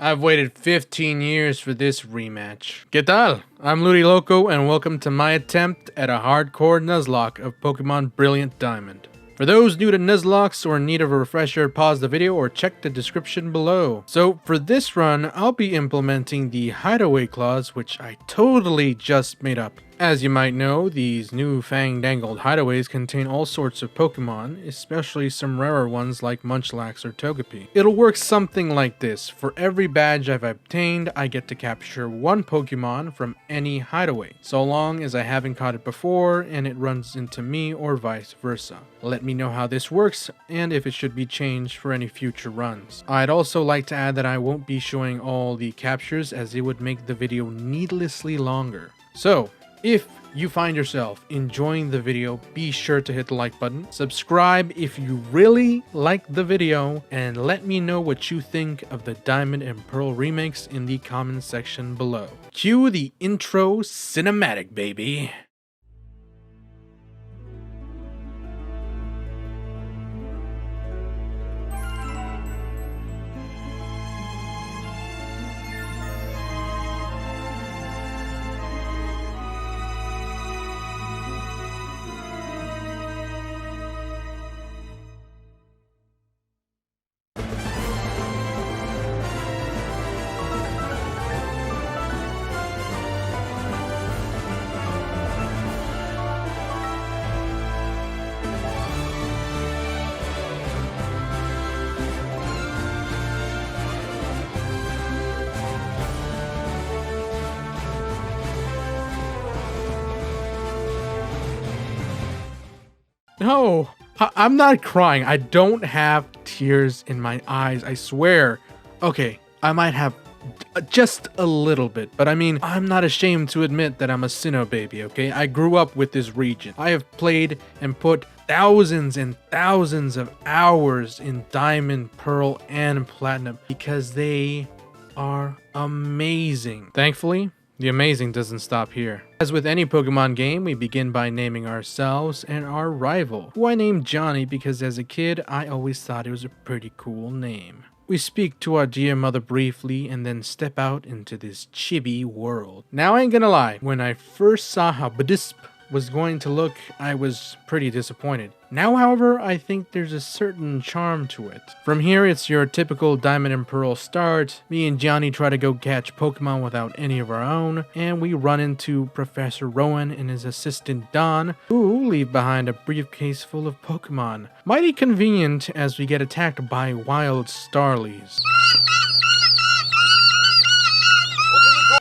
I've waited 15 years for this rematch. ¿Qué tal? I'm Ludi Loco, and welcome to my attempt at a hardcore Nuzlocke of Pokemon Brilliant Diamond. For those new to Nuzlocks or in need of a refresher, pause the video or check the description below. So for this run, I'll be implementing the Hideaway Clause, which I totally just made up. As you might know, these new fang-dangled hideaways contain all sorts of Pokemon, especially some rarer ones like Munchlax or Togepi. It'll work something like this. For every badge I've obtained, I get to capture one Pokemon from any hideaway, so long as I haven't caught it before and it runs into me or vice versa. Let me know how this works and if it should be changed for any future runs. I'd also like to add that I won't be showing all the captures as it would make the video needlessly longer. So, if you find yourself enjoying the video, be sure to hit the like button, subscribe if you really like the video, and let me know what you think of the Diamond and Pearl remakes in the comment section below. Cue the intro cinematic, baby! No, I'm not crying. I don't have tears in my eyes, I swear. Okay, I might have just a little bit, but I mean, I'm not ashamed to admit that I'm a Sinnoh baby, okay? I grew up with this region. I have played and put thousands and thousands of hours in Diamond, Pearl, and Platinum because they are amazing. Thankfully, the amazing doesn't stop here. As with any Pokemon game, we begin by naming ourselves and our rival, who I named Johnny because as a kid, I always thought it was a pretty cool name. We speak to our dear mother briefly and then step out into this chibi world. Now I ain't gonna lie, when I first saw how Badisp was going to look, I was pretty disappointed. Now, however, I think there's a certain charm to it. From here, it's your typical Diamond and Pearl start. Me and Johnny try to go catch Pokemon without any of our own, and we run into Professor Rowan and his assistant Don, who leave behind a briefcase full of Pokemon. Mighty convenient as we get attacked by wild Starlies.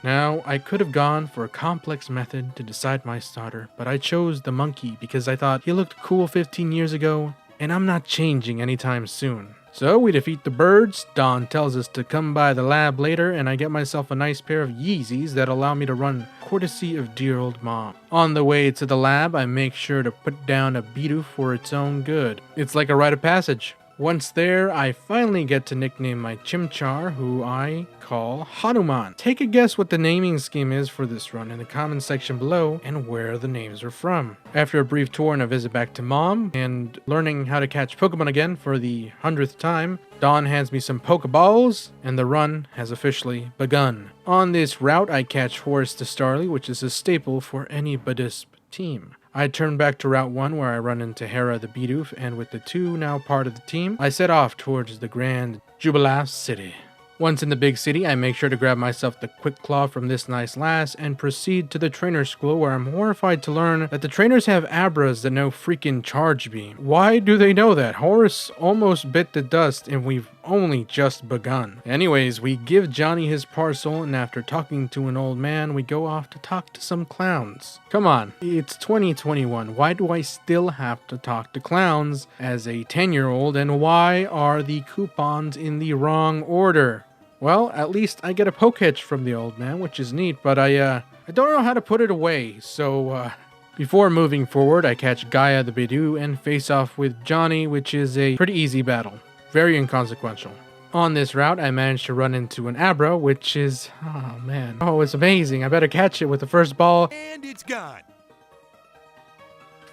Now, I could have gone for a complex method to decide my starter, but I chose the monkey because I thought he looked cool 15 years ago, and I'm not changing anytime soon. So we defeat the birds, Don tells us to come by the lab later, and I get myself a nice pair of Yeezys that allow me to run courtesy of dear old mom. On the way to the lab, I make sure to put down a Bidoof for its own good. It's like a rite of passage. Once there, I finally get to nickname my Chimchar, who I call Hanuman. Take a guess what the naming scheme is for this run in the comment section below and where the names are from. After a brief tour and a visit back to mom and learning how to catch Pokemon again for the 100th time, Dawn hands me some Pokeballs and the run has officially begun. On this route, I catch Horse to Starly, which is a staple for any Badisp team. I turn back to Route 1 where I run into Hera the Bidoof, and with the two now part of the team, I set off towards the Grand Jubilee City. Once in the big city, I make sure to grab myself the Quick Claw from this nice lass and proceed to the trainer school where I'm horrified to learn that the trainers have Abras that know freaking Charge Beam. Why do they know that? Horace almost bit the dust and we've only just begun. Anyways, we give Johnny his parcel and after talking to an old man, we go off to talk to some clowns. Come on, it's 2021. Why do I still have to talk to clowns as a 10-year-old and why are the coupons in the wrong order? Well, at least I get a Pokétch from the old man, which is neat, but I don't know how to put it away, so, before moving forward, I catch Gaia the Bidoof and face off with Johnny, which is a pretty easy battle. Very inconsequential. On this route, I managed to run into an Abra, which is, oh man, oh, it's amazing. I better catch it with the first ball. And it's gone.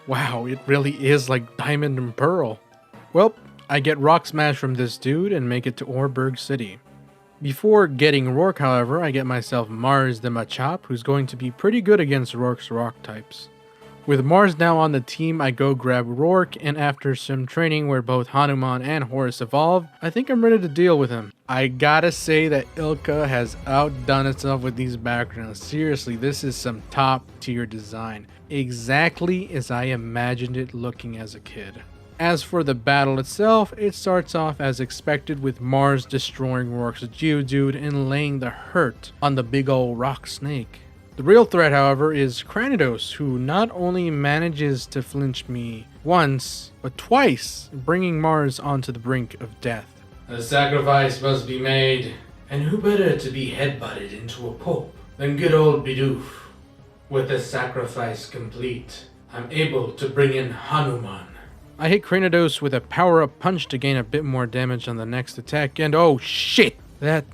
Wow, it really is like Diamond and Pearl. Well, I get Rock Smash from this dude and make it to Orberg City. Before getting Roark, however, I get myself Mars the Machop, who's going to be pretty good against Roark's rock types. With Mars now on the team, I go grab Roark, and after some training where both Hanuman and Horus evolve, I think I'm ready to deal with him. I gotta say that Ilka has outdone itself with these backgrounds. Seriously, this is some top tier design. Exactly as I imagined it looking as a kid. As for the battle itself, it starts off as expected with Mars destroying Roark's Geodude and laying the hurt on the big ol' rock snake. The real threat, however, is Candice, who not only manages to flinch me once, but twice, bringing Mars onto the brink of death. A sacrifice must be made, and who better to be headbutted into a pulp than good old Bidoof? With the sacrifice complete, I'm able to bring in Hanuman. I hit Candice with a power-up punch to gain a bit more damage on the next attack, and oh shit! That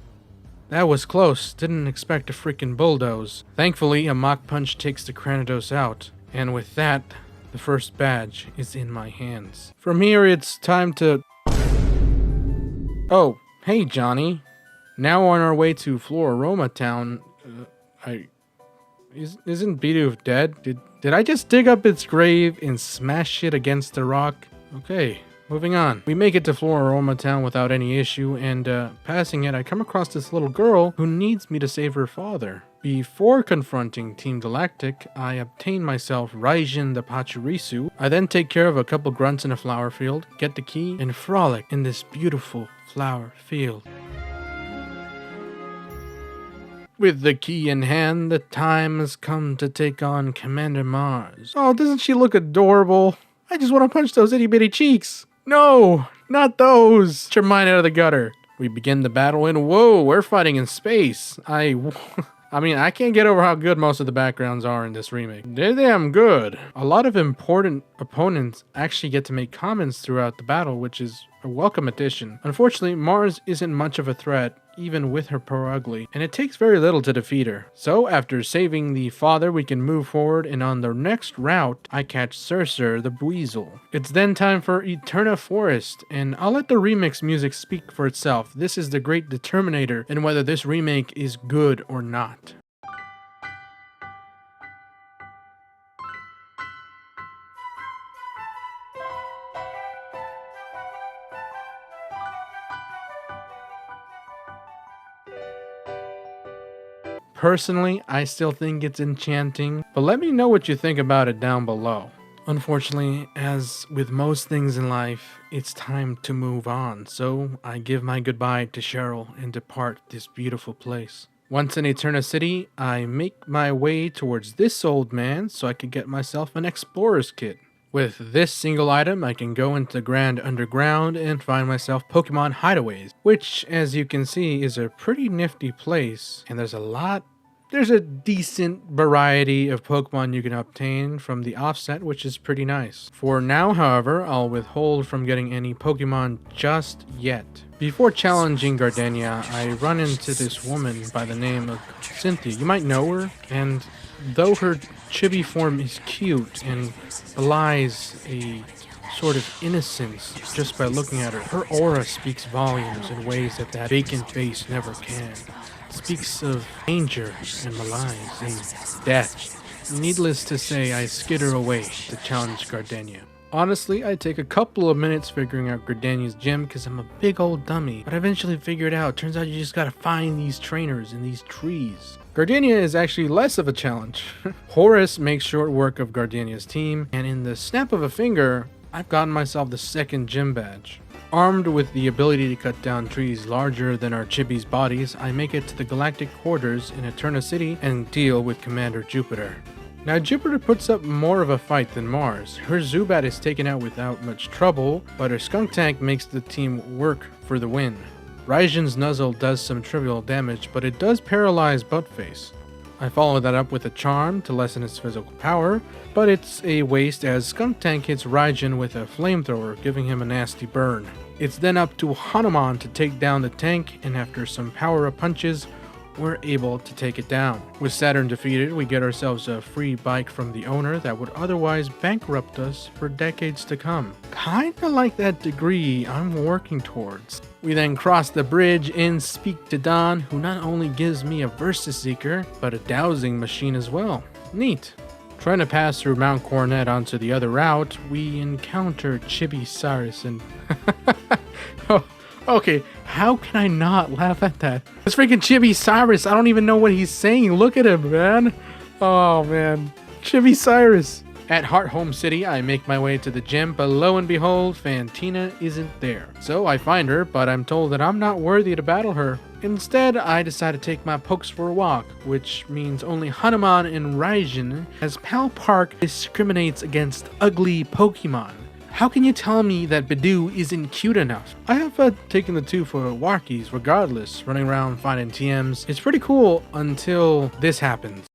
was close. Didn't expect a freaking bulldoze. Thankfully, a Mach Punch takes the Candice out. And with that, the first badge is in my hands. From here, it's time to... Oh, hey Johnny. Now on our way to Floraroma Town. Isn't Bidoof dead? Did I just dig up its grave and smash it against the rock? Okay. Moving on. We make it to Floraroma Town without any issue, and passing it, I come across this little girl who needs me to save her father. Before confronting Team Galactic, I obtain myself Raijin the Pachirisu. I then take care of a couple grunts in a flower field, get the key, and frolic in this beautiful flower field. With the key in hand, the time has come to take on Commander Mars. Oh, doesn't she look adorable? I just want to punch those itty bitty cheeks. No, not those. Get your mind out of the gutter. We begin the battle and whoa, we're fighting in space. I mean, I can't get over how good most of the backgrounds are in this remake. They're damn good. A lot of important opponents actually get to make comments throughout the battle, which is a welcome addition. Unfortunately, Mars isn't much of a threat, even with her pro ugly, and it takes very little to defeat her. So after saving the father, we can move forward, and on the next route, I catch Cercer the Buizel. It's then time for Eterna Forest, and I'll let the remix music speak for itself. This is the great determinator in whether this remake is good or not. Personally, I still think it's enchanting, but let me know what you think about it down below. Unfortunately, as with most things in life, it's time to move on, so I give my goodbye to Cheryl and depart this beautiful place. Once in Eterna City, I make my way towards this old man so I can get myself an explorer's kit. With this single item, I can go into Grand Underground and find myself Pokemon Hideaways, which, as you can see, is a pretty nifty place, and there's a decent variety of Pokemon you can obtain from the offset, which is pretty nice. For now, however, I'll withhold from getting any Pokemon just yet. Before challenging Gardenia, I run into this woman by the name of Cynthia. You might know her, and though her chibi form is cute and belies a sort of innocence just by looking at her, her aura speaks volumes in ways that vacant face never can. Speaks of danger and malice and death. Needless to say, I skitter away to challenge Gardenia. Honestly, I take a couple of minutes figuring out Gardenia's gym because I'm a big old dummy, but I eventually figured it out. Turns out you just gotta find these trainers in these trees. Gardenia is actually less of a challenge. Horus makes short work of Gardenia's team, and in the snap of a finger, I've gotten myself the second gym badge. Armed with the ability to cut down trees larger than our chibi's bodies, I make it to the galactic quarters in Eterna City and deal with Commander Jupiter. Now Jupiter puts up more of a fight than Mars. Her Zubat is taken out without much trouble, but her Skunk Tank makes the team work for the win. Raijin's Nuzzle does some trivial damage, but it does paralyze Buttface. I follow that up with a Charm to lessen its physical power, but it's a waste as Skunk Tank hits Raijin with a flamethrower, giving him a nasty burn. It's then up to Hanuman to take down the tank, and after some power-up punches, we're able to take it down. With Saturn defeated, we get ourselves a free bike from the owner that would otherwise bankrupt us for decades to come. Kinda like that degree I'm working towards. We then cross the bridge and speak to Don, who not only gives me a Versus Seeker, but a dowsing machine as well. Neat. Trying to pass through Mount Coronet onto the other route, we encounter Chibi Cyrus and... Oh, okay, how can I not laugh at that? It's freaking Chibi Cyrus. I don't even know what he's saying. Look at him, man. Oh, man. Chibi Cyrus. At Heart Home City, I make my way to the gym, but lo and behold, Fantina isn't there. So I find her, but I'm told that I'm not worthy to battle her. Instead, I decide to take my pokes for a walk, which means only Hanuman and Raijin, as Pal Park discriminates against ugly Pokemon. How can you tell me that Bidoof isn't cute enough? I have taken the two for walkies regardless, running around finding TMs. It's pretty cool until this happens.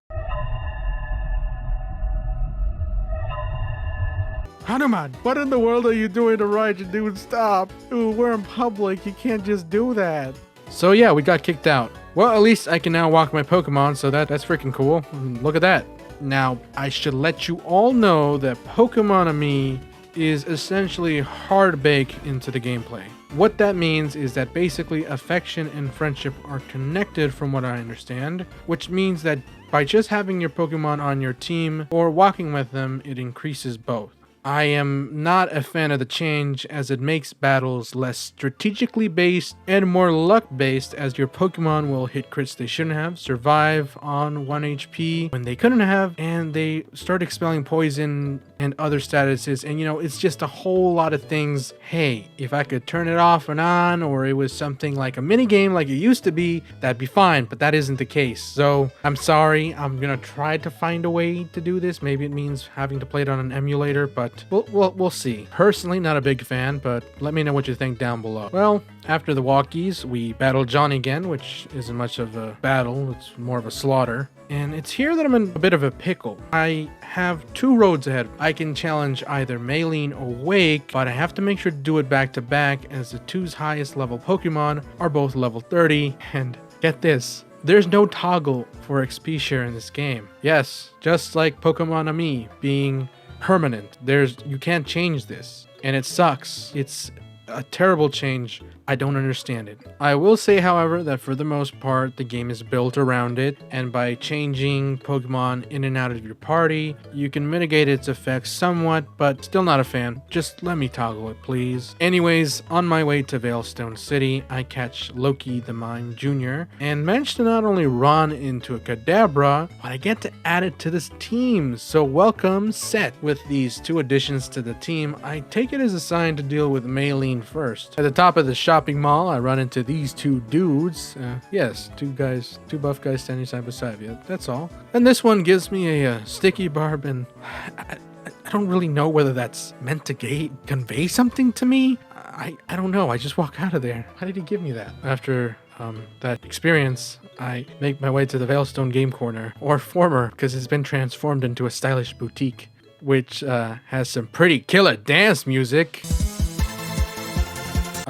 Hanuman, what in the world are you doing to Raijin, dude? Stop. Dude, we're in public. You can't just do that. So yeah, we got kicked out. Well, at least I can now walk my Pokemon, so that's freaking cool. Look at that. Now, I should let you all know that Pokemon is essentially hard baked into the gameplay. What that means is that basically affection and friendship are connected from what I understand, which means that by just having your Pokemon on your team or walking with them, it increases both. I am not a fan of the change as it makes battles less strategically based and more luck based, as your Pokemon will hit crits they shouldn't have, survive on 1 HP when they couldn't have, and they start expelling poison and other statuses, and it's just a whole lot of things. Hey, if I could turn it off and on, or it was something like a mini game like it used to be, that'd be fine, but that isn't the case. So I'm sorry, I'm gonna try to find a way to do this. Maybe it means having to play it on an emulator, but we'll see. Personally, not a big fan, but let me know what you think down below. Well, after the walkies, we battle Johnny again, which isn't much of a battle, it's more of a slaughter. And it's here that I'm in a bit of a pickle. I have two roads ahead. I can challenge either Maylene or Wake, but I have to make sure to do it back to back, as the two's highest level Pokemon are both level 30. And get this, there's no toggle for XP share in this game. Yes, just like Pokemon Ami being permanent, you can't change this, and it sucks. It's a terrible change. I don't understand it. I will say, however, that for the most part, the game is built around it, and by changing Pokemon in and out of your party, you can mitigate its effects somewhat, but still not a fan. Just let me toggle it, please. Anyways, on my way to Veilstone City, I catch Loki the Mime Jr. and manage to not only run into a Kadabra, but I get to add it to this team. So welcome, Set. With these two additions to the team, I take it as a sign to deal with Maylene first. At the top of the shopping mall, I run into these two dudes. Yes, two buff guys standing side by side. Yeah, that's all. And this one gives me a sticky barb, and I don't really know whether that's meant to convey something to me. I don't know. I just walk out of there. Why did he give me that? After that experience, I make my way to the Veilstone Game Corner, or former, because it's been transformed into a stylish boutique, which has some pretty killer dance music.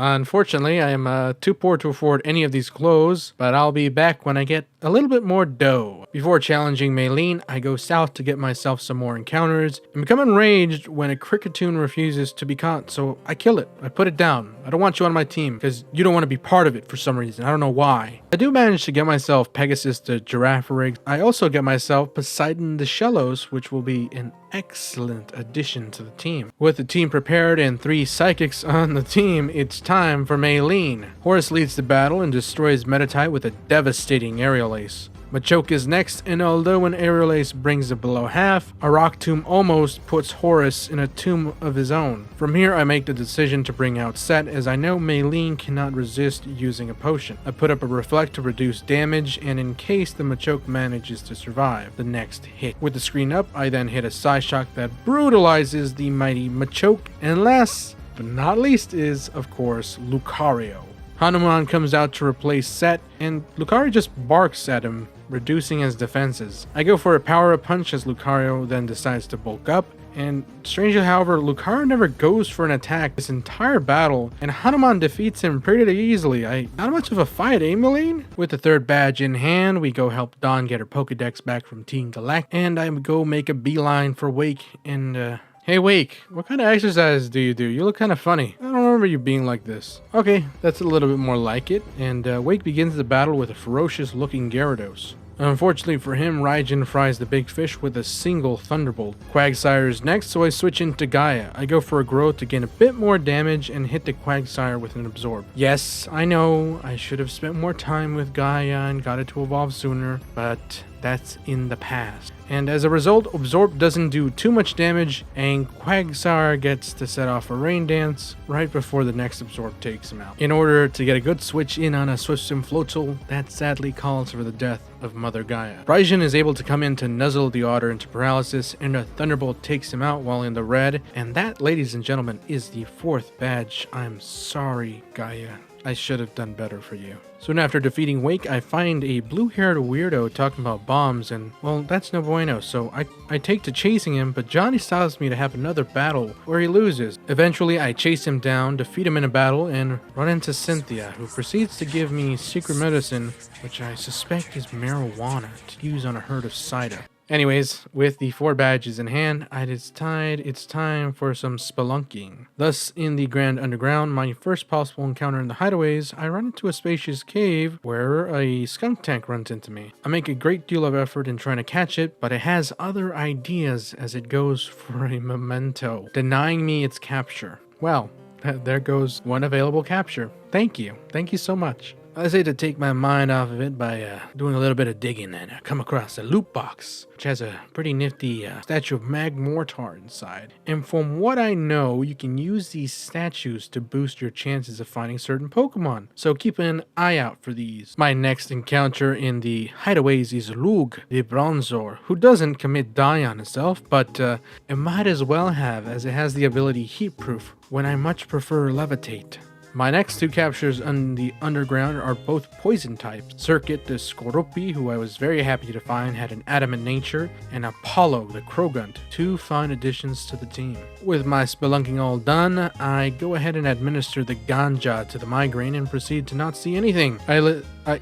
Unfortunately, I am too poor to afford any of these clothes, but I'll be back when I get a little bit more dough. Before challenging Maylene, I go south to get myself some more encounters and become enraged when a Cricketune refuses to be caught, so I kill it. I put it down. I don't want you on my team because you don't want to be part of it for some reason. I don't know why. I do manage to get myself Pegasus the Giraffe Rig. I also get myself Poseidon the Shellos, which will be an excellent addition to the team. With the team prepared and 3 Psychics on the team, it's time for Maylene. Horus leads the battle and destroys Meditite with a devastating Aerial Ace. Machoke is next, and although an Aerial Ace brings it below half, a Rock Tomb almost puts Horus in a tomb of his own. From here, I make the decision to bring out Set, as I know Maylene cannot resist using a potion. I put up a Reflect to reduce damage, and in case the Machoke manages to survive the next hit. With the screen up, I then hit a Psyshock that brutalizes the mighty Machoke, and last but not least is, of course, Lucario. Hanuman comes out to replace Set, and Lucario just barks at him, reducing his defenses. I go for a power-up punch as Lucario then decides to bulk up, and strangely, however, Lucario never goes for an attack this entire battle, and Hanuman defeats him pretty easily. Not much of a fight, eh, Maylene? With the 3rd badge in hand, we go help Dawn get her Pokedex back from Team Galactic, and I go make a beeline for Wake and Hey, Wake, what kind of exercise do? You look kind of funny. I don't remember you being like this. Okay, that's a little bit more like it, and Wake begins the battle with a ferocious-looking Gyarados. Unfortunately for him, Raijin fries the big fish with a single Thunderbolt. Quagsire is next, so I switch into Gaia. I go for a growth to gain a bit more damage and hit the Quagsire with an Absorb. Yes, I know, I should have spent more time with Gaia and got it to evolve sooner, but that's in the past. And as a result, Absorb doesn't do too much damage, and Quagsire gets to set off a Rain Dance right before the next Absorb takes him out. In order to get a good switch in on a Swiftswim Floatzel, that sadly calls for the death of Mother Gaia. Raijin is able to come in to nuzzle the otter into paralysis, and a Thunderbolt takes him out while in the red, and that, ladies and gentlemen, is the 4th badge. I'm sorry, Gaia. I should have done better for you. Soon after defeating Wake, I find a blue-haired weirdo talking about bombs, and, well, that's no bueno, so I take to chasing him, but Johnny stops me to have another battle where he loses. Eventually, I chase him down, defeat him in a battle, and run into Cynthia, who proceeds to give me secret medicine, which I suspect is marijuana, to use on a herd of cider. Anyways, with the 4 badges in hand, it's time for some spelunking. Thus, in the Grand Underground, my first possible encounter in the Hideaways, I run into a spacious cave where a skunk tank runs into me. I make a great deal of effort in trying to catch it, but it has other ideas as it goes for a memento, denying me its capture. Well, there goes one available capture. Thank you so much. I say to take my mind off of it by doing a little bit of digging, and I come across a loot box, which has a pretty nifty statue of Magmortar inside. And from what I know, you can use these statues to boost your chances of finding certain Pokemon. So keep an eye out for these. My next encounter in the Hideaways is Lug, the Bronzor, who doesn't commit die on itself, but it might as well have, as it has the ability Heatproof, when I much prefer Levitate. My next 2 captures on the underground are both poison types. Circuit, the Skorupi, who I was very happy to find, had an adamant nature, and Apollo, the Krogunt, 2 fine additions to the team. With my spelunking all done, I go ahead and administer the ganja to the migraine and proceed to not see anything. I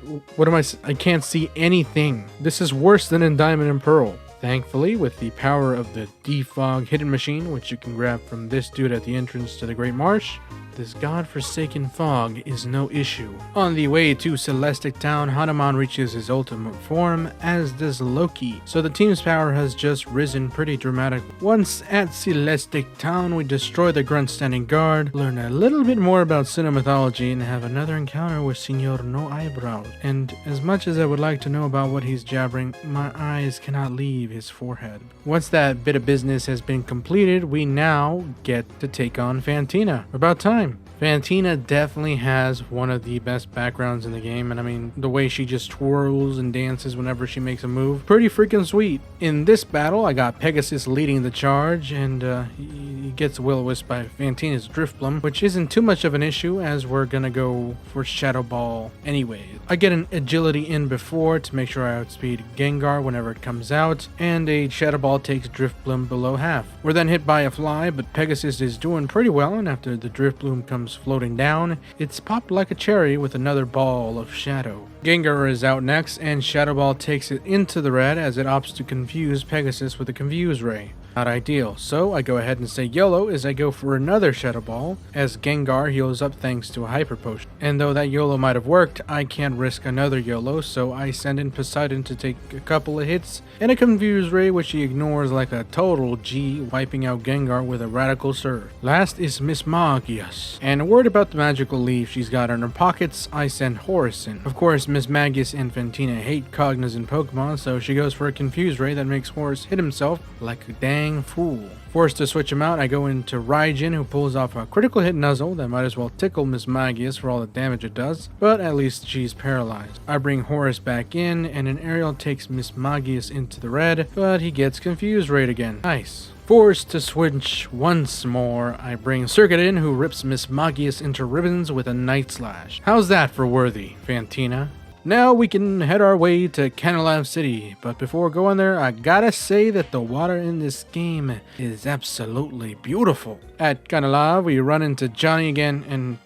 can't see anything. This is worse than in Diamond and Pearl. Thankfully, with the power of the Defog hidden machine, which you can grab from this dude at the entrance to the Great Marsh, this godforsaken fog is no issue. On the way to Celestic Town, Hanuman reaches his ultimate form, as does Loki, so the team's power has just risen pretty dramatically. Once at Celestic Town, we destroy the grunt standing guard, learn a little bit more about Cinemythology, and have another encounter with Senor No Eyebrows. And as much as I would like to know about what he's jabbering, my eyes cannot leave his forehead. Once that bit of business has been completed, we now get to take on Fantina. About time. Fantina definitely has one of the best backgrounds in the game, and I mean, the way she just twirls and dances whenever she makes a move, pretty freaking sweet. In this battle, I got Pegasus leading the charge, and he gets will-o-wisp by Fantina's Drifblim, which isn't too much of an issue, as we're gonna go for Shadow Ball anyway. I get an agility in before to make sure I outspeed Gengar whenever it comes out, and a Shadow Ball takes Drifblim below half. We're then hit by a fly, but Pegasus is doing pretty well, and after the Drifblim comes floating down, it's popped like a cherry with another ball of shadow. Gengar is out next, and Shadow Ball takes it into the red as it opts to confuse Pegasus with a Confuse Ray. Not ideal, so I go ahead and say YOLO as I go for another Shadow Ball, as Gengar heals up thanks to a Hyper Potion. And though that YOLO might have worked, I can't risk another YOLO, so I send in Poseidon to take a couple of hits, and a Confuse Ray which he ignores like a total G, wiping out Gengar with a Radical Surf. Last is Miss Magius, and a word about the magical leaf she's got in her pockets, I send Horus in. Of course, Miss Magius and Fantina hate cognizant Pokemon, so she goes for a Confuse Ray that makes Horus hit himself like a dang fool. Forced to switch him out, I go into Raijin, who pulls off a critical hit nuzzle that might as well tickle Miss Magius for all the damage it does, but at least she's paralyzed. I bring Horus back in, and an aerial takes Miss Magius into the red, but he gets Confused Raid again. Nice. Forced to switch once more, I bring Circuit in, who rips Miss Magius into ribbons with a Night Slash. How's that for worthy, Fantina? Now we can head our way to Candice City, but before going there, I gotta say that the water in this game is absolutely beautiful. At Candice, we run into Johnny again, and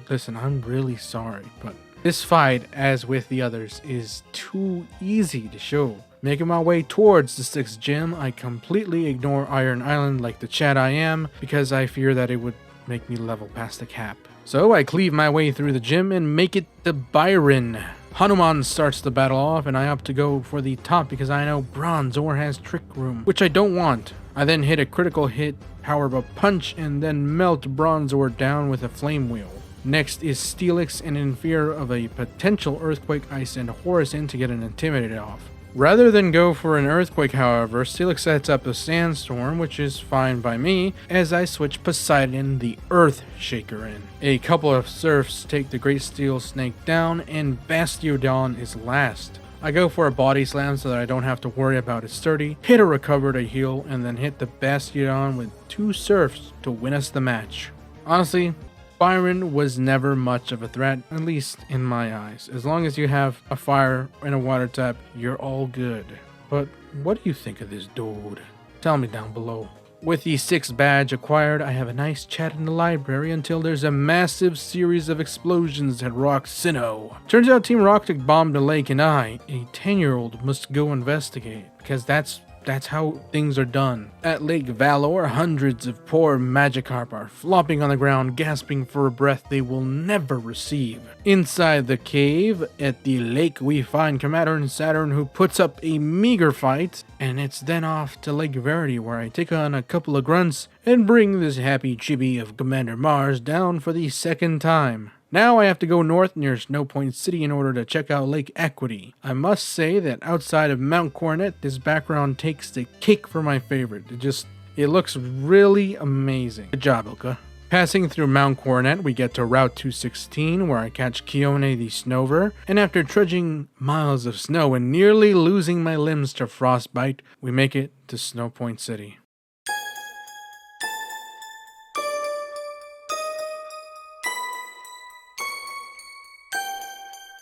listen, I'm really sorry, but this fight, as with the others, is too easy to show. Making my way towards the 6th gym, I completely ignore Iron Island like the Chad I am, because I fear that it would make me level past the cap. So I cleave my way through the gym and make it to Byron. Hanuman starts the battle off, and I opt to go for the top because I know Bronzor has Trick Room, which I don't want. I then hit a critical hit, power up a punch, and then melt Bronzor down with a Flame Wheel. Next is Steelix, and in fear of a potential Earthquake, I send Horus in to get an Intimidated off. Rather than go for an Earthquake, however, Steelix sets up a Sandstorm, which is fine by me, as I switch Poseidon, the Earth Shaker, in. A couple of Surfs take the Great Steel Snake down, and Bastiodon is last. I go for a Body Slam so that I don't have to worry about its sturdy, hit a Recover to heal, and then hit the Bastiodon with 2 Surfs to win us the match. Honestly, Byron was never much of a threat, at least in my eyes. As long as you have a fire and a water type, you're all good. But what do you think of this dude? Tell me down below. With the 6th badge acquired, I have a nice chat in the library until there's a massive series of explosions at Rock Sinnoh. Turns out Team Rocket bombed the lake and I, a 10-year-old, must go investigate, because that's how things are done. At Lake Valor, hundreds of poor Magikarp are flopping on the ground, gasping for a breath they will never receive. Inside the cave at the lake, we find Commander Saturn, who puts up a meager fight, and it's then off to Lake Verity, where I take on a couple of grunts and bring this happy chibi of Commander Mars down for the 2nd time. Now I have to go north near Snow Point City in order to check out Lake Equity. I must say that outside of Mount Coronet, this background takes the cake for my favorite. It looks really amazing. Good job, Ilka. Passing through Mount Coronet, we get to Route 216, where I catch Kione the Snover, and after trudging miles of snow and nearly losing my limbs to frostbite, we make it to Snow Point City.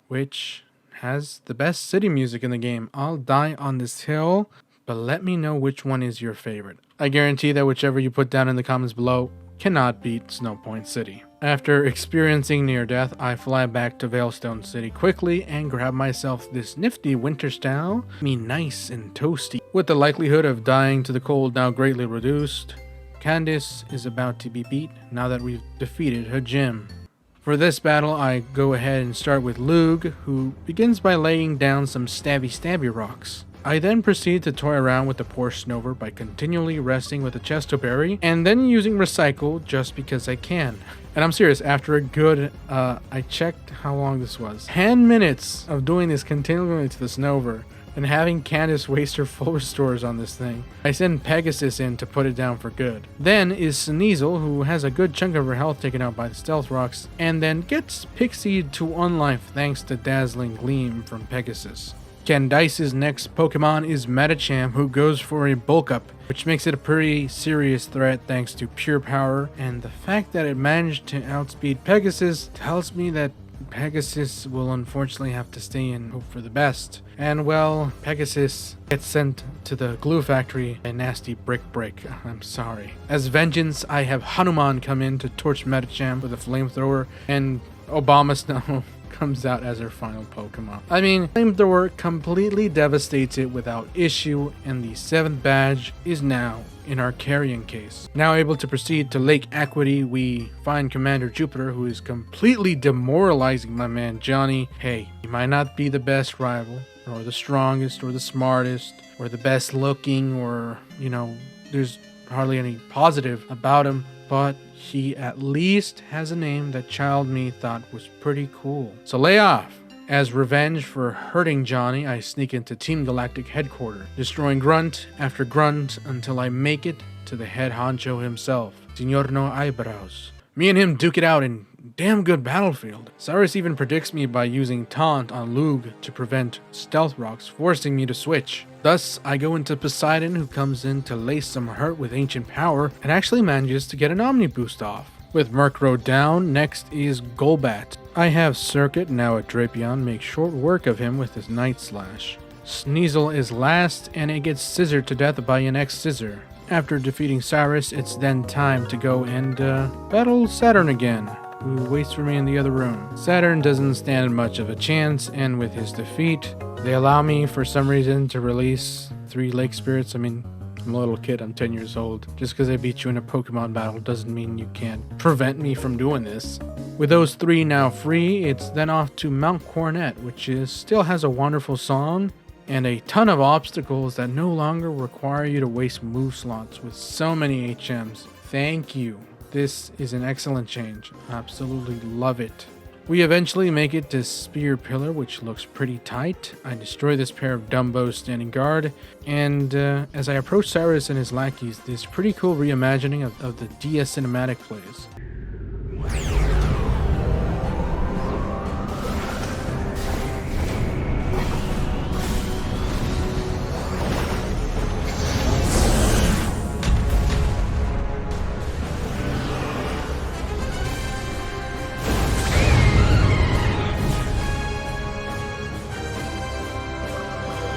Which has the best city music in the game. I'll die on this hill, but let me know which one is your favorite. I guarantee that whichever you put down in the comments below cannot beat Snow Point City. After experiencing near death, I fly back to Veilstone City quickly and grab myself this nifty winter style, me nice and toasty. With the likelihood of dying to the cold now greatly reduced, Candice is about to be beat now that we've defeated her gym. For this battle, I go ahead and start with Lug, who begins by laying down some stabby rocks. I then proceed to toy around with the poor Snover by continually resting with a Chesto Berry, and then using Recycle just because I can. And I'm serious, after a good, I checked how long this was. 10 minutes of doing this continually to the Snover, and having Candice waste her full restores on this thing. I send Pegasus in to put it down for good. Then is Sneasel, who has a good chunk of her health taken out by the Stealth Rocks, and then gets Pixied to unlife thanks to Dazzling Gleam from Pegasus. Candice's next Pokemon is Medicham, who goes for a Bulk Up, which makes it a pretty serious threat thanks to Pure Power, and the fact that it managed to outspeed Pegasus tells me that Pegasus will unfortunately have to stay and hope for the best. And well, Pegasus gets sent to the glue factory, a nasty brick. I'm sorry. As vengeance, I have Hanuman come in to torch Medicham with a flamethrower, and Obama Snow comes out as her final Pokemon. I mean, Flamethrower completely devastates it without issue, and the 7th badge is now in our carrying case. Now able to proceed to Lake Equity, we find Commander Jupiter, who is completely demoralizing my man Johnny. Hey, he might not be the best rival, or the strongest, or the smartest, or the best looking, or, there's hardly any positive about him, but he at least has a name that child me thought was pretty cool. So lay off. As revenge for hurting Johnny, I sneak into Team Galactic headquarters, destroying grunt after grunt until I make it to the head honcho himself, Señor No Eyebrows. Me and him duke it out in damn good battlefield. Cyrus even predicts me by using Taunt on Lug to prevent Stealth Rocks, forcing me to switch. Thus, I go into Poseidon, who comes in to lace some hurt with Ancient Power, and actually manages to get an Omni Boost off. With Murkrow down, next is Golbat. I have Circuit, now at Drapion, make short work of him with his Night Slash. Sneasel is last, and it gets scissored to death by an X-Scissor. After defeating Cyrus, it's then time to go and battle Saturn again. who waits for me in the other room. Saturn doesn't stand much of a chance, and with his defeat, they allow me for some reason to release 3 lake spirits. I mean, I'm a little kid, I'm 10 years old. Just because I beat you in a Pokemon battle doesn't mean you can't prevent me from doing this. With those 3 now free, it's then off to Mount Coronet, which still has a wonderful song and a ton of obstacles that no longer require you to waste move slots with so many HMs. Thank you. This is an excellent change. Absolutely love it. We eventually make it to Spear Pillar, which looks pretty tight. I destroy this pair of Dumbos standing guard, and as I approach Cyrus and his lackeys, this pretty cool reimagining of the DS cinematic plays.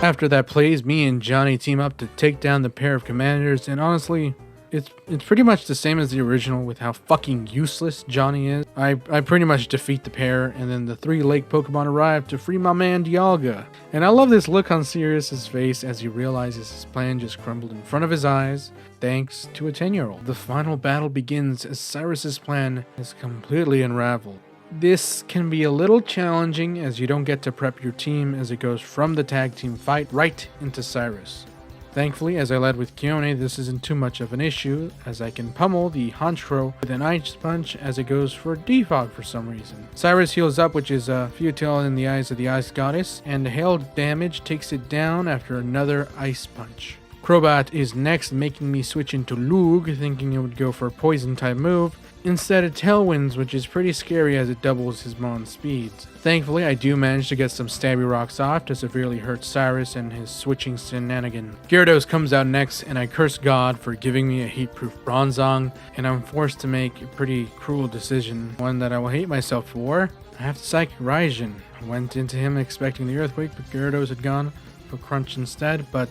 After that plays, me and Johnny team up to take down the pair of commanders, and honestly, it's pretty much the same as the original with how fucking useless Johnny is. I pretty much defeat the pair, and then the 3 lake Pokemon arrive to free my man Dialga. And I love this look on Cyrus's face as he realizes his plan just crumbled in front of his eyes, thanks to a 10-year-old. The final battle begins as Cyrus's plan is completely unraveled. This can be a little challenging as you don't get to prep your team as it goes from the tag team fight right into Cyrus. Thankfully, as I led with Keone, this isn't too much of an issue as I can pummel the Honchkrow with an Ice Punch as it goes for Defog for some reason. Cyrus heals up, which is futile in the eyes of the Ice Goddess, and hail damage takes it down after another Ice Punch. Crobat is next, making me switch into Lug, thinking it would go for a poison type move. Instead of Tailwinds, which is pretty scary as it doubles his Mon's speeds. Thankfully, I do manage to get some Stabby Rocks off to severely hurt Cyrus and his switching shenanigan. Gyarados comes out next, and I curse God for giving me a heat-proof Bronzong, and I'm forced to make a pretty cruel decision, one that I will hate myself for. I have to Psychic Raijin. I went into him expecting the Earthquake, but Gyarados had gone for Crunch instead, but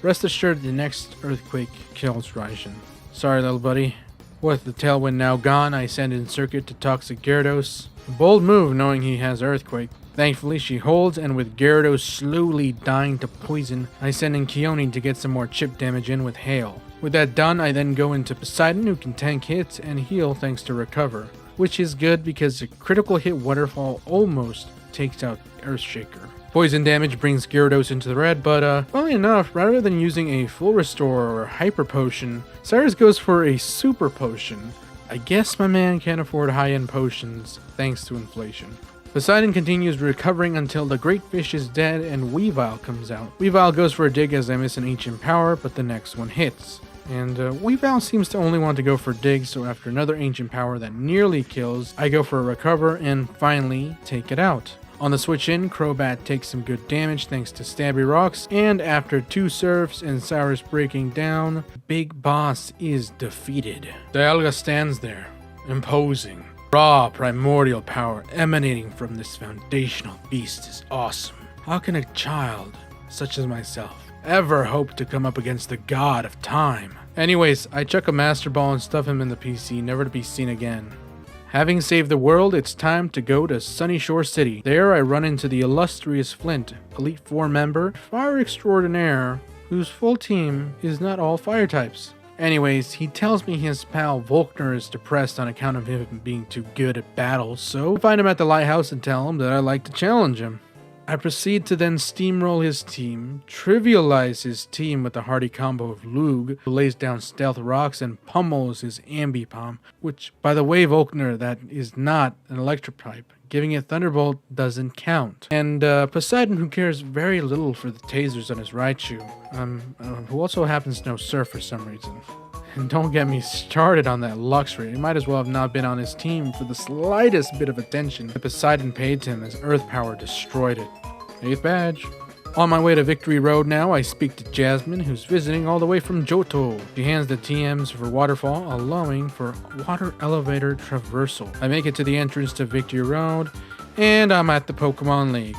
rest assured the next Earthquake kills Raijin. Sorry, little buddy. With the Tailwind now gone, I send in Circuit to Toxic Gyarados. A bold move knowing he has Earthquake. Thankfully, she holds, and with Gyarados slowly dying to poison, I send in Keone to get some more chip damage in with Hail. With that done, I then go into Poseidon, who can tank hits and heal thanks to Recover, which is good because a critical hit Waterfall almost takes out Earthshaker. Poison damage brings Gyarados into the red, but funnily enough, rather than using a full restore or hyper potion, Cyrus goes for a super potion. I guess my man can't afford high-end potions, thanks to inflation. Poseidon continues recovering until the Great Fish is dead and Weavile comes out. Weavile goes for a dig as I miss an Ancient Power, but the next one hits. And Weavile seems to only want to go for dig, so after another Ancient Power that nearly kills, I go for a Recover and finally take it out. On the switch in, Crobat takes some good damage thanks to Stabby Rocks, and after 2 Surfs and Cyrus breaking down, the big boss is defeated. Dialga stands there, imposing. Raw primordial power emanating from this foundational beast is awesome. How can a child, such as myself, ever hope to come up against the god of time? Anyways, I chuck a Master Ball and stuff him in the PC, never to be seen again. Having saved the world, it's time to go to Sunny Shore City. There I run into the illustrious Flint, Elite Four member, fire extraordinaire, whose full team is not all fire types. Anyways, he tells me his pal Volkner is depressed on account of him being too good at battles, so I find him at the lighthouse and tell him that I'd like to challenge him. I proceed to then steamroll his team, trivialize his team with a hearty combo of Lug, who lays down Stealth Rocks and pummels his Ambipom, which, by the way, Volkner, that is not an electric type. Giving it Thunderbolt doesn't count. And Poseidon, who cares very little for the tasers on his Raichu, who also happens to know Surf for some reason. And don't get me started on that Luxray. He might as well have not been on his team for the slightest bit of attention that Poseidon paid to him as Earth Power destroyed it. 8th badge. On my way to Victory Road now, I speak to Jasmine, who's visiting all the way from Johto. She hands the TMs for Waterfall, allowing for Water Elevator Traversal. I make it to the entrance to Victory Road, and I'm at the Pokemon League.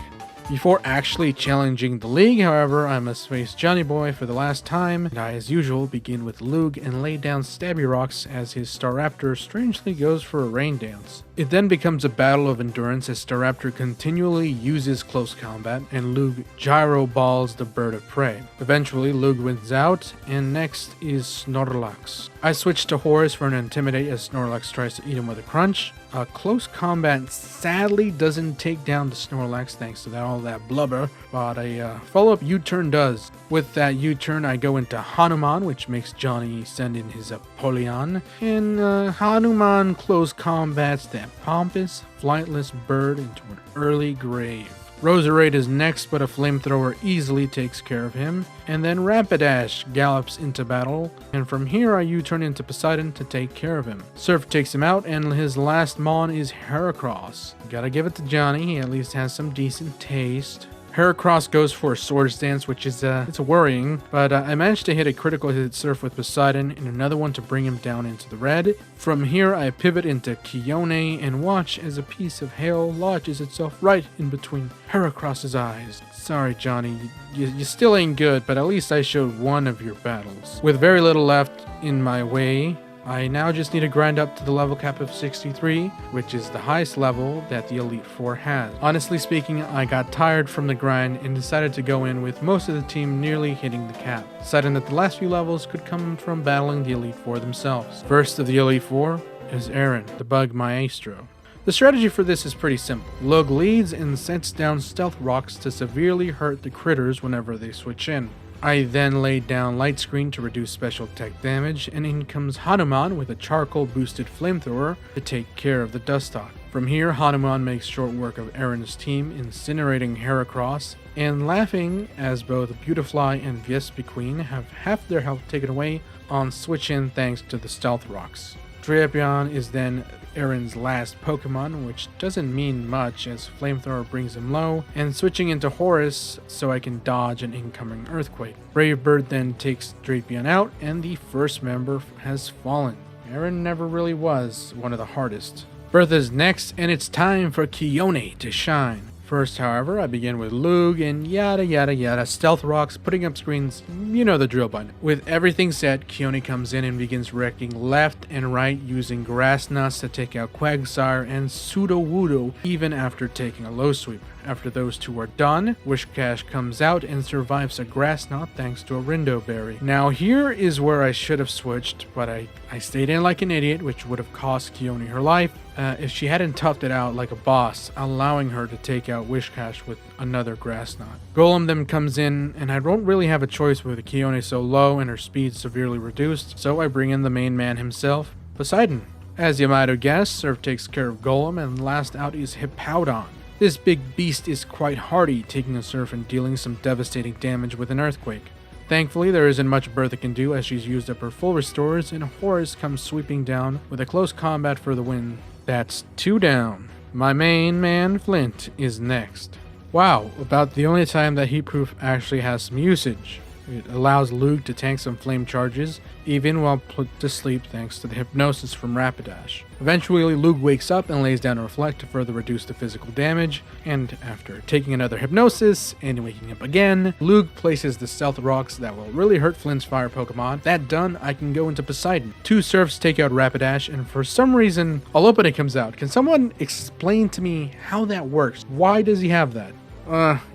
Before actually challenging the league, however, I must face Johnny Boy for the last time, and I, as usual, begin with Lug and lay down Stabby Rocks as his Staraptor strangely goes for a rain dance. It then becomes a battle of endurance as Staraptor continually uses close combat, and Lug gyro balls the bird of prey. Eventually, Lug wins out, and next is Snorlax. I switch to Horus for an Intimidate as Snorlax tries to eat him with a Crunch. Close combat sadly doesn't take down the Snorlax thanks to all that blubber, but a follow-up U-turn does. With that U-turn, I go into Hanuman, which makes Johnny send in his Apollyon, and Hanuman close combats that pompous, flightless bird into an early grave. Roserade is next, but a flamethrower easily takes care of him, and then Rapidash gallops into battle, and from here I U-turn into Poseidon to take care of him. Surf takes him out, and his last Mon is Heracross. Gotta give it to Johnny, he at least has some decent taste. Heracross goes for a Swords Dance, which is it's worrying, but I managed to hit a critical hit Surf with Poseidon and another one to bring him down into the red. From here, I pivot into Kione and watch as a piece of hail lodges itself right in between Heracross's eyes. Sorry, Johnny, you still ain't good, but at least I showed one of your battles. With very little left in my way, I now just need to grind up to the level cap of 63, which is the highest level that the Elite Four has. Honestly speaking, I got tired from the grind and decided to go in with most of the team nearly hitting the cap, deciding that the last few levels could come from battling the Elite Four themselves. First of the Elite Four is Aaron, the Bug Maestro. The strategy for this is pretty simple. Lug leads and sets down Stealth Rocks to severely hurt the critters whenever they switch in. I then laid down Light Screen to reduce special attack damage, and in comes Hanuman with a charcoal boosted flamethrower to take care of the Dustock. From here, Hanuman makes short work of Aaron's team, incinerating Heracross, and laughing as both Beautifly and Vespiquen have half their health taken away on switch in thanks to the Stealth Rocks. Drapion is then Aaron's last Pokemon, which doesn't mean much as Flamethrower brings him low, and switching into Horus so I can dodge an incoming Earthquake. Brave Bird then takes Drapion out, and the first member has fallen. Aaron never really was one of the hardest. Bertha's next, and it's time for Kione to shine. First, however, I begin with Lug and yada yada yada, Stealth Rocks, putting up screens, you know the drill button. With everything set, Kione comes in and begins wrecking left and right using Grass Nuts to take out Quagsire and Sudowoodo even after taking a low sweep. After those two are done, Wishcash comes out and survives a Grass Knot thanks to a Rindo Berry. Now here is where I should have switched, but I stayed in like an idiot, which would have cost Kione her life if she hadn't toughed it out like a boss, allowing her to take out Wishcash with another Grass Knot. Golem then comes in, and I don't really have a choice with Kione so low and her speed severely reduced, so I bring in the main man himself, Poseidon. As you might have guessed, Surf takes care of Golem, and last out is Hippowdon. This big beast is quite hardy, taking a Surf and dealing some devastating damage with an Earthquake. Thankfully, there isn't much Bertha can do as she's used up her full restores, and Horus comes sweeping down with a close combat for the win. That's 2 down. My main man, Flint, is next. Wow, about the only time that Heatproof actually has some usage. It allows Lug to tank some flame charges, even while put to sleep thanks to the hypnosis from Rapidash. Eventually, Lug wakes up and lays down a Reflect to further reduce the physical damage, and after taking another hypnosis and waking up again, Lug places the Stealth Rocks that will really hurt Flint's fire Pokemon. That done, I can go into Poseidon. 2 Surfs take out Rapidash, and for some reason, Alopecia comes out. Can someone explain to me how that works? Why does he have that?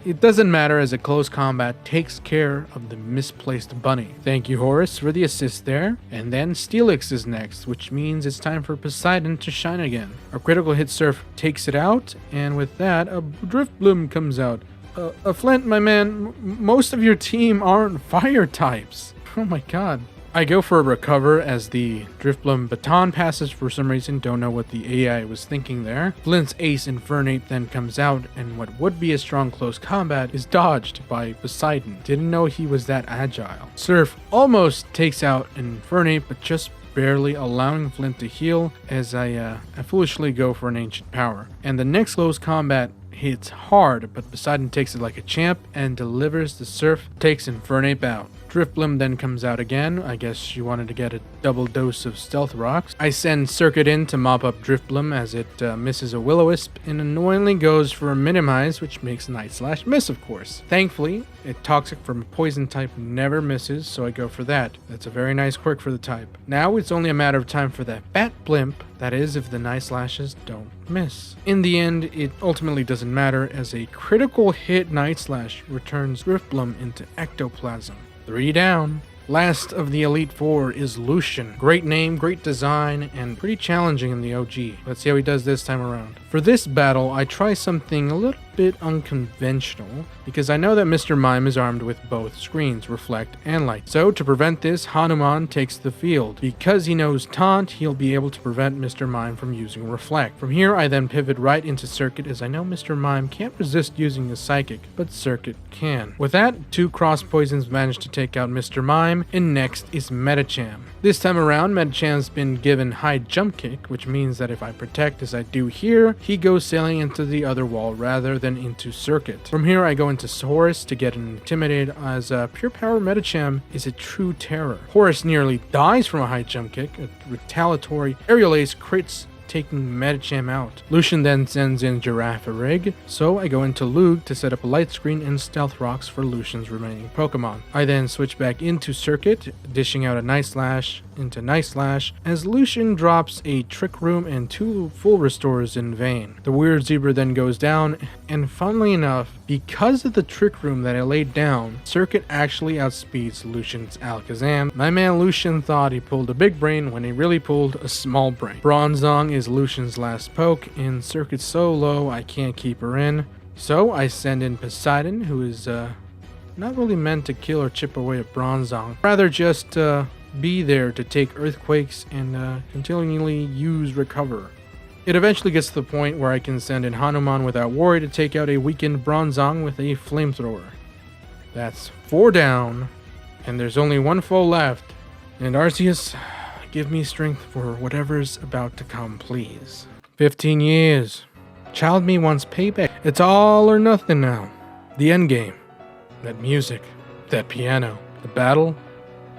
It doesn't matter as a close combat takes care of the misplaced bunny. Thank you, Horus, for the assist there. And then Steelix is next, which means it's time for Poseidon to shine again. Our critical hit Surf takes it out, and with that, a Driftbloom comes out. Flint, my man, most of your team aren't fire types. Oh my god. I go for a recover as the Driftbloom baton passes for some reason, don't know what the AI was thinking there. Flint's Ace Infernape then comes out, and what would be a strong close combat is dodged by Poseidon. Didn't know he was that agile. Surf almost takes out Infernape, but just barely, allowing Flint to heal as I foolishly go for an Ancient Power. And the next close combat hits hard, but Poseidon takes it like a champ and delivers the surf, takes Infernape out. Drifblim then comes out again. I guess she wanted to get a double dose of Stealth Rocks. I send Circuit in to mop up Drifblim as it misses a Will-O-Wisp and annoyingly goes for a Minimize, which makes Night Slash miss, of course. Thankfully, a Toxic from a Poison type never misses, so I go for that. That's a very nice quirk for the type. Now it's only a matter of time for that Bat Blimp, that is if the Night Slashes don't miss. In the end, it ultimately doesn't matter as a critical hit Night Slash returns Drifblim into Ectoplasm. 3 down. Last of the Elite Four is Lucian. Great name, great design, and pretty challenging in the OG. Let's see how he does this time around. For this battle, I try something a little bit unconventional, because I know that Mr. Mime is armed with both screens, Reflect and Light. So to prevent this, Hanuman takes the field. Because he knows Taunt, he'll be able to prevent Mr. Mime from using Reflect. From here, I then pivot right into Circuit, as I know Mr. Mime can't resist using a Psychic, but Circuit can. With that, 2 cross poisons manage to take out Mr. Mime, and next is Medicham. This time around, Medicham's been given high jump kick, which means that if I protect as I do here, he goes sailing into the other wall rather than into Circuit. From here, I go into Horus to get intimidated, as Pure Power Medicham is a true terror. Horus nearly dies from a high jump kick. A retaliatory Aerial Ace crits, taking Medicham out. Lucian then sends in Girafarig, so I go into Lug to set up a light screen and Stealth Rocks for Lucian's remaining Pokemon. I then switch back into Circuit, dishing out a Night Slash into Night Slash, as Lucian drops a Trick Room and 2 full restores in vain. The Weird Zebra then goes down, and funnily enough, because of the Trick Room that I laid down, Circuit actually outspeeds Lucian's Alakazam. My man Lucian thought he pulled a big brain when he really pulled a small brain. Bronzong is Lucian's last poke, and Circuit's so low I can't keep her in. So I send in Poseidon, who is not really meant to kill or chip away at Bronzong, rather just be there to take Earthquakes and continually use Recover. It eventually gets to the point where I can send in Hanuman without worry to take out a weakened Bronzong with a Flamethrower. That's 4 down, and there's only 1 foe left. And Arceus, give me strength for whatever's about to come, please. 15 years. Child me wants payback. It's all or nothing now. The endgame. That music. That piano. The battle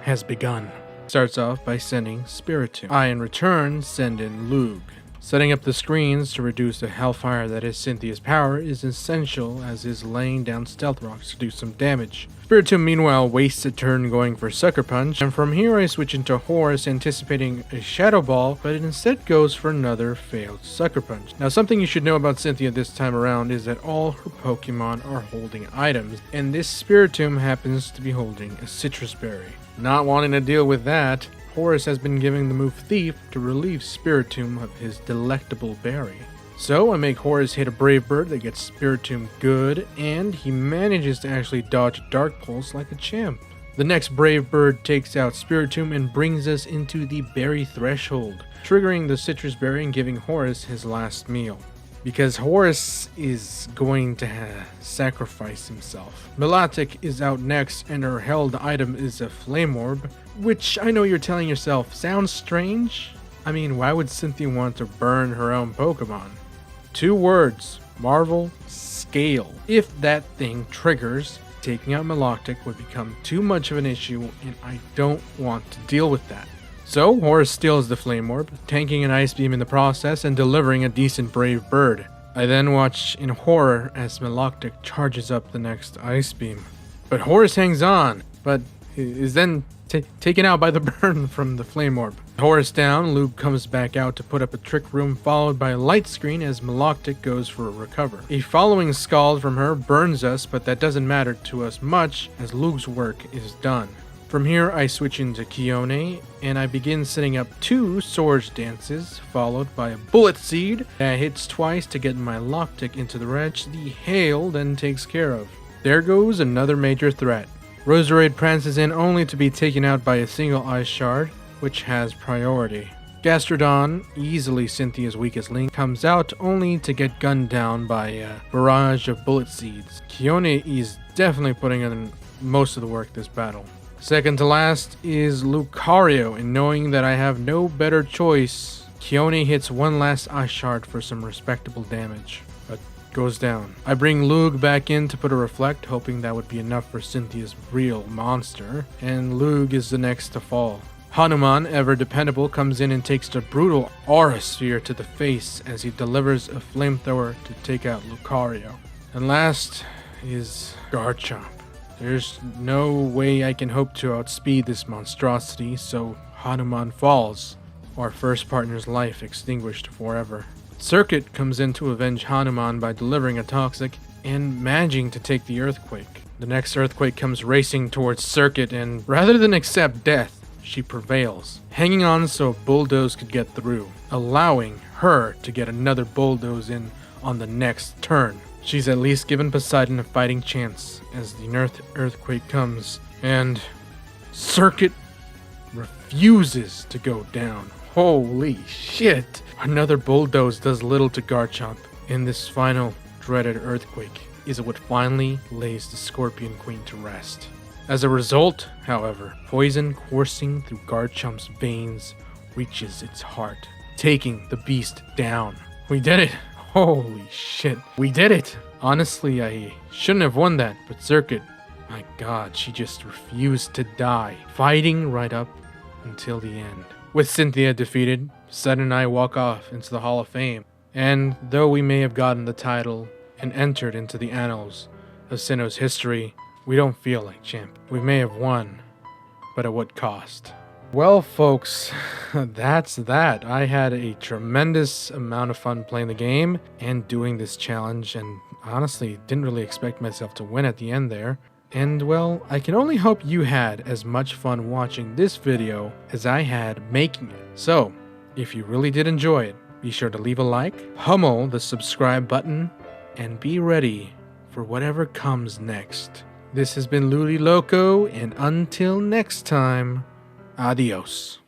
has begun. Starts off by sending Spiritomb. I, in return, send in Lug. Setting up the screens to reduce the hellfire that is Cynthia's power is essential, as is laying down Stealth Rocks to do some damage. Spiritomb meanwhile wastes a turn going for Sucker Punch, and from here I switch into Horus anticipating a Shadow Ball, but it instead goes for another failed Sucker Punch. Now something you should know about Cynthia this time around is that all her Pokemon are holding items, and this Spiritomb happens to be holding a Citrus Berry. Not wanting to deal with that, Horus has been giving the move Thief to relieve Spiritomb of his delectable berry. So I make Horus hit a Brave Bird that gets Spiritomb good, and he manages to actually dodge Dark Pulse like a champ. The next Brave Bird takes out Spiritomb and brings us into the Berry Threshold, triggering the Citrus Berry and giving Horus his last meal. Because Horus is going to sacrifice himself. Milotic is out next, and her held item is a Flame Orb, which I know you're telling yourself sounds strange. I mean, why would Cynthia want to burn her own Pokemon? 2 words: Marvel Scale. If that thing triggers, taking out Milotic would become too much of an issue, and I don't want to deal with that. So, Horus steals the Flame Orb, tanking an Ice Beam in the process and delivering a decent Brave Bird. I then watch in horror as Milotic charges up the next Ice Beam. But Horus hangs on, but is then taken out by the burn from the Flame Orb. Horus down, Lug comes back out to put up a Trick Room, followed by a Light Screen as Milotic goes for a Recover. A following Scald from her burns us, but that doesn't matter to us much as Lug's work is done. From here, I switch into Kione, and I begin setting up 2 Swords Dances, followed by a Bullet Seed that hits twice to get my Locktick into the wretch the Hail then takes care of. There goes another major threat. Roserade prances in only to be taken out by a single Ice Shard, which has priority. Gastrodon, easily Cynthia's weakest link, comes out only to get gunned down by a barrage of Bullet Seeds. Kione is definitely putting in most of the work this battle. Second to last is Lucario, and knowing that I have no better choice, Kione hits 1 last Ice Shard for some respectable damage. But goes down. I bring Lug back in to put a reflect, hoping that would be enough for Cynthia's real monster, and Lug is the next to fall. Hanuman, ever dependable, comes in and takes the brutal aura sphere to the face as he delivers a flamethrower to take out Lucario. And last is Garchomp. There's no way I can hope to outspeed this monstrosity, so Hanuman falls, our first partner's life extinguished forever. Circuit comes in to avenge Hanuman by delivering a toxic and managing to take the earthquake. The next earthquake comes racing towards Circuit, and rather than accept death, she prevails, hanging on so a bulldoze could get through, allowing her to get another bulldoze in on the next turn. She's at least given Poseidon a fighting chance as the earthquake comes, and Circuit refuses to go down. Holy shit! Another bulldoze does little to Garchomp, and this final dreaded earthquake is what finally lays the Scorpion Queen to rest. As a result, however, poison coursing through Garchomp's veins reaches its heart, taking the beast down. We did it! Holy shit, we did it! Honestly, I shouldn't have won that, but Circuit, my god, she just refused to die, fighting right up until the end. With Cynthia defeated, Poseidon and I walk off into the Hall of Fame, and though we may have gotten the title and entered into the annals of Sinnoh's history, we don't feel like champ. We may have won, but at what cost? Well, folks, that's that. I had a tremendous amount of fun playing the game and doing this challenge, and honestly didn't really expect myself to win at the end there. And well, I can only hope you had as much fun watching this video as I had making it. So, if you really did enjoy it, be sure to leave a like, pummel the subscribe button, and be ready for whatever comes next. This has been Luli Loco, and until next time, adios.